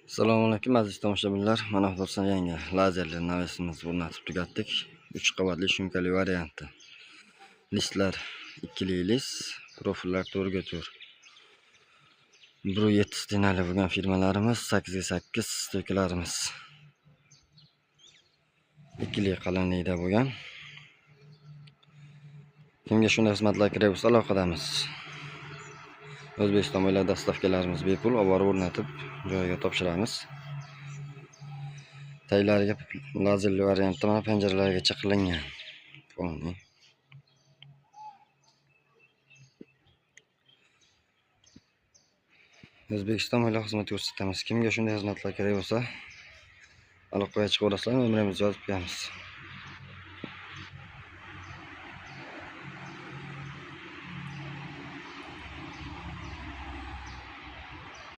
Assalomu alaykum aziz tomoshabinlar. Mana hozir yangi lazerli navesimizni o'rnatib tugatdik. 3 qavatli shumkali varianti. Listlar 2 list, profillar 4x4. 1.7 dinali bo'lgan firmalarimiz, 8x8 stoykalarimiz. 2 qalinlikda bo'lgan. Kimga shunday xizmatlar kerak bo'lsa aloqadamiz. O'zbekiston bo'ylab dastavkalarimiz bepul olib borib o'rnatib joyiga topshiramiz. Taylariga lazerli variantda mana panjaralargacha qilingan. O'zbekiston bo'ylab xizmat ko'rsatamiz. Kimga shunday xizmatlar kerak bo'lsa aloqaga chiqaverasizlar, nomerimizni yozib qo'yamiz.